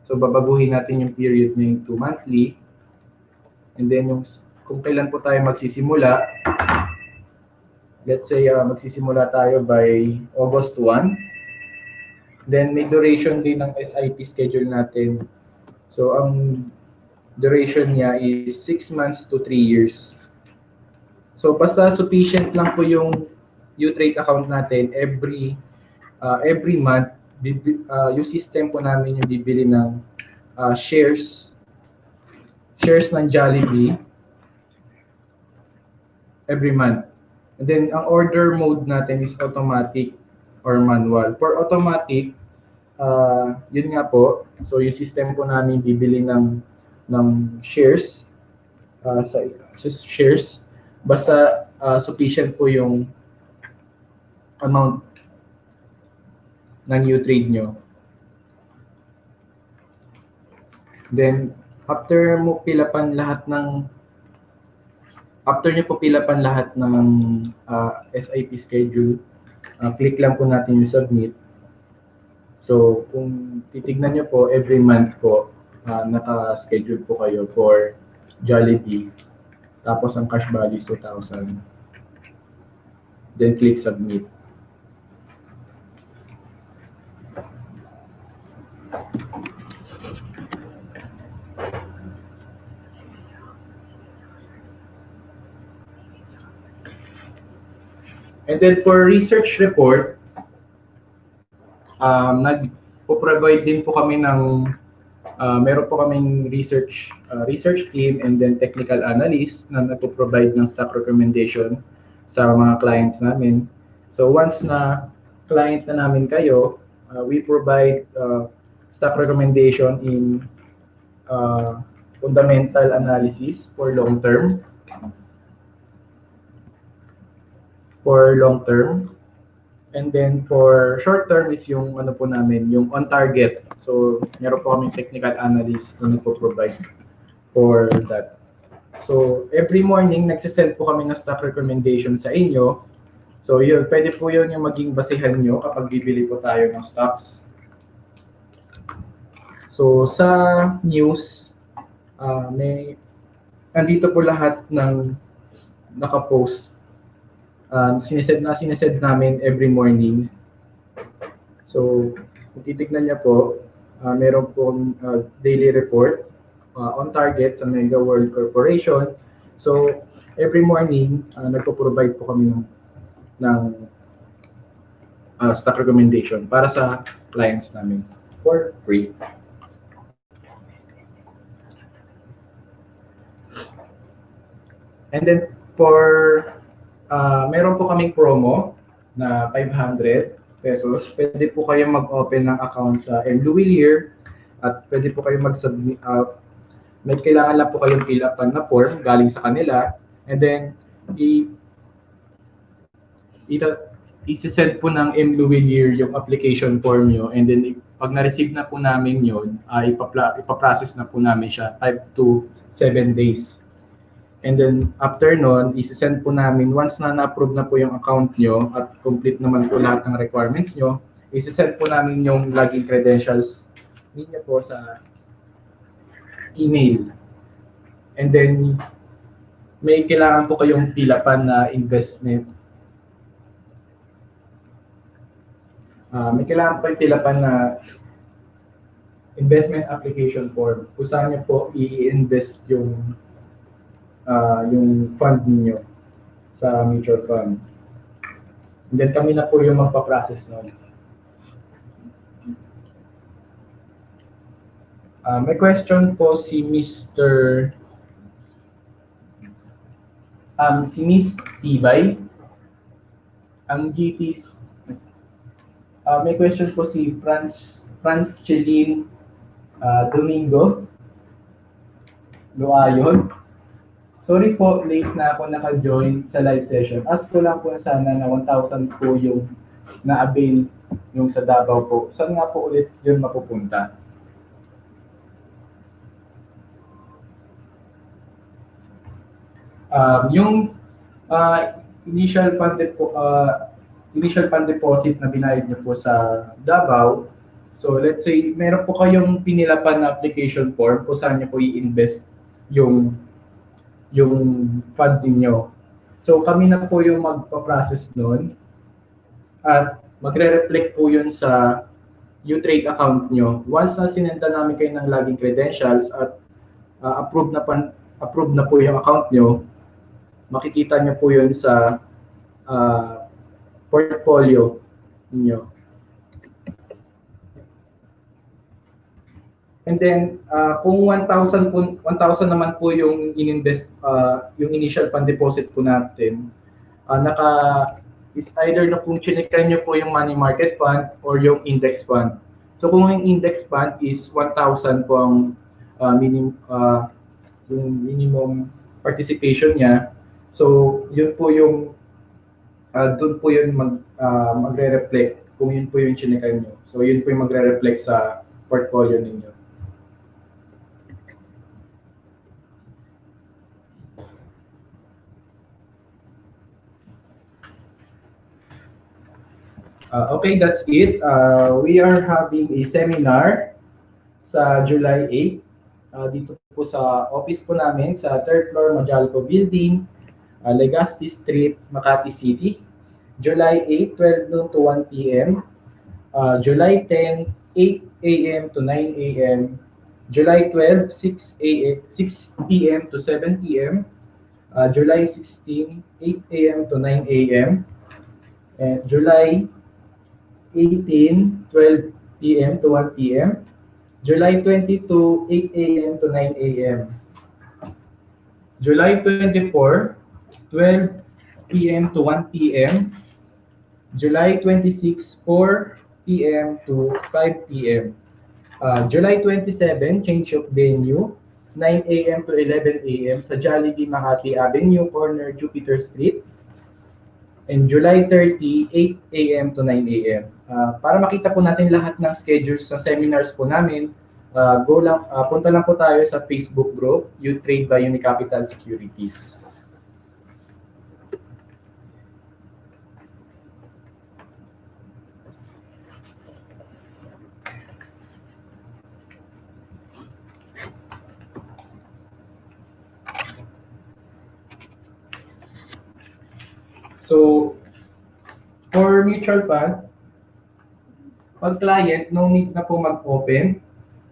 so babaguhin natin yung period na yung 2 monthly. And then kung kailan po tayo magsisimula, let's say magsisimula tayo by August 1. Then may duration din ng SIP schedule natin. So ang duration niya is 6 months to 3 years. So basta sufficient lang po yung UTrade account natin every month, yung system po namin yung bibili ng shares ng Jollibee every month. And then ang order mode natin is automatic or manual. For automatic, yun nga po. So yung system po namin bibili ng shares sa shares basta sufficient po yung amount ng UTrade nyo. Then after nyo po pilapan lahat ng SIP schedule, click lang po natin yung submit. So kung titignan nyo po, every month po naka-schedule po kayo for Jollibee. Tapos ang cash value is 2,000. Then click submit. And then for research report, nagpo-provide din po kami ng meron po kaming research team and then technical analyst na nagpo-provide ng stock recommendation sa mga clients namin. So once na client na namin kayo, we provide stock recommendation in fundamental analysis for long term. And then for short term is yung ano po namin, yung on target. So meron po kaming technical analyst na nagpo-provide for that. So every morning nagsisend po kami ng stock recommendation sa inyo. So yun, pwede po yun yung maging basehan nyo kapag bibili po tayo ng stocks. So sa news, andito po lahat ng nakapost. Sinesend namin every morning. So, kung titignan niya po, meron pong daily report on target sa Mega World Corporation. So, every morning, nagpo-provide po kami ng stock recommendation para sa clients namin for free. And then, meron po kaming promo na 500 pesos. Pwede po kayo mag-open ng account sa M. at pwede po kayo mag-submit. May kailangan lang po kayong fill upan na form galing sa kanila. And then, i-send po ng M. yung application form nyo. And then, pag na-receive na po namin yun, ipaprocess na po namin siya 5 to 7 days. And then, after nun, isi-send po namin, once na na-approve na po yung account nyo at complete naman po lahat ng requirements nyo, isi-send po namin yung login credentials ninyo po sa email. And then, may kailangan po kayong pilapan na investment. May kailangan po kayong pilapan na investment application form kung saan nyo po i-invest yung fund niyo sa mutual fund. And then kami na po yung magpa-process nun. May question po si Miss Tibay. Ang GPs. May question po si Franz Chelin Domingo Loayon. Sorry po, late na ako naka-join sa live session. Ask ko lang po na sana na 1,000 po yung na-avail yung sa Davao po. Saan nga po ulit yun mapupunta? Yung initial fund deposit na binayad niyo po sa Davao, so let's say meron po kayong pinilapan na application form kung saan niyo po i-invest yung yung fund ninyo. So kami na po yung magpa-process nun at magre-reflect po yun sa UTrade account nyo. Once na sinenda namin kayo ng login credentials at approve na po yung account nyo, makikita nyo po yun sa portfolio niyo. And then kung 1,000 naman po yung ininvest yung initial fund deposit po natin, it's either na kung chinekan nyo po yung money market fund or yung index fund. So kung yung index fund is 1,000 po ang yung minimum participation niya, so yun po yung doon po yun magre-reflect kung yun po yung chinekan nyo. So yun po yung magre-reflect sa portfolio ninyo. Okay, that's it. We are having a seminar sa July 8. Dito po sa office po namin sa 3rd floor Majalco Building, Legazpi Street, Makati City. July 8, 12 noon to 1 p.m. July 10, 8 a.m. to 9 a.m. July 12, 6 p.m. to 7 p.m. July 16, 8 a.m. to 9 a.m. And July 18, 12 p.m. to 1 p.m. July 22, 8 a.m. to 9 a.m. July 24, 12 p.m. to 1 p.m. July 26, 4 p.m. to 5 p.m. July 27, change of venue, 9 a.m. to 11 a.m. sa Jollibee Makati Avenue, corner Jupiter Street. And July 30, 8 a.m. to 9 a.m. Para makita po natin lahat ng schedules sa seminars po namin, punta lang po tayo sa Facebook group, UTrade by Unicapital Securities. So, for mutual fund, pag client, no need na po mag-open,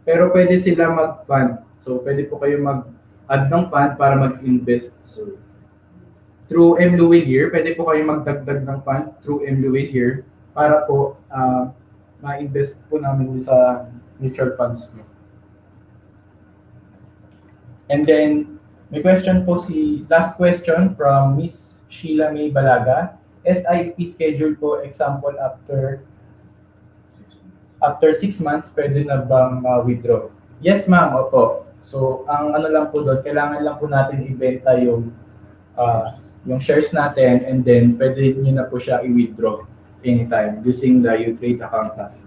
pero pwede sila mag-fund. So, pwede po kayo mag-add ng fund para mag-invest. Through M. pwede po kayo magdagdag ng fund through M. para po ma-invest po namin sa mutual funds nyo. And then, may question po last question from Miss Sheila May Balaga. SIP schedule po, example, after 6 months, pwede na bang withdraw? Yes, ma'am, opo. So, ang ano lang po doon, kailangan lang po natin ibenta yung shares natin and then pwede nyo na po siya i-withdraw anytime using the UTrade account natin.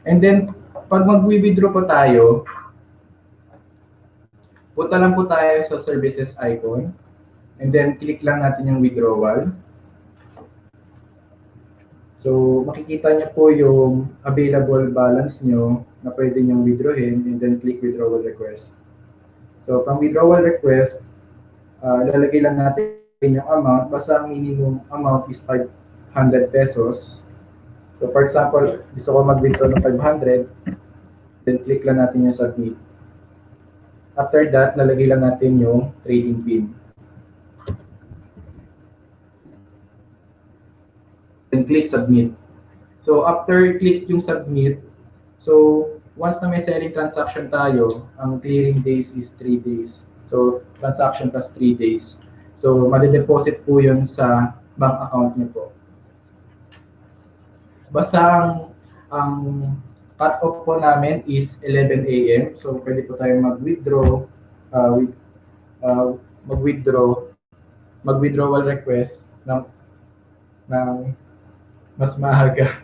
And then, pag mag-withdraw po tayo, punta lang po tayo sa services icon. And then, click lang natin yung withdrawal. So, makikita niyo po yung available balance nyo na pwede nyong withdrawin and then click withdrawal request. So, pang withdrawal request, ilalagay lang natin yung amount. Basta ang minimum amount is 500 pesos. So, for example, gusto ko mag-withdraw ng 500, then click lang natin yung submit. After that, lalagay lang natin yung trading pin. Then click submit. So after click yung submit, so once na may selling transaction tayo, ang clearing days is 3 days. So transaction plus 3 days. So made-deposit po yun sa bank account niyo po. Basta ang cut-off po namin is 11 a.m. So pwede po tayo mag-withdrawal request ng mas maaga.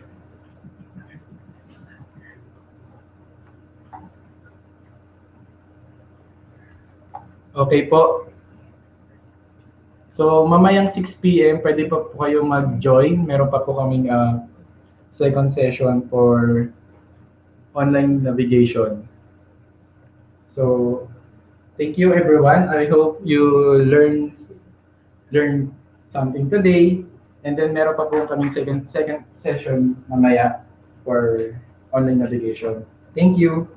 Okay po. So, mamayang 6 p.m. pwede pa po kayo mag-join. Meron pa po kaming second session for online navigation. So, Thank you everyone. I hope you learn something today. And then meron pa po kaming second session mamaya for online navigation. Thank you.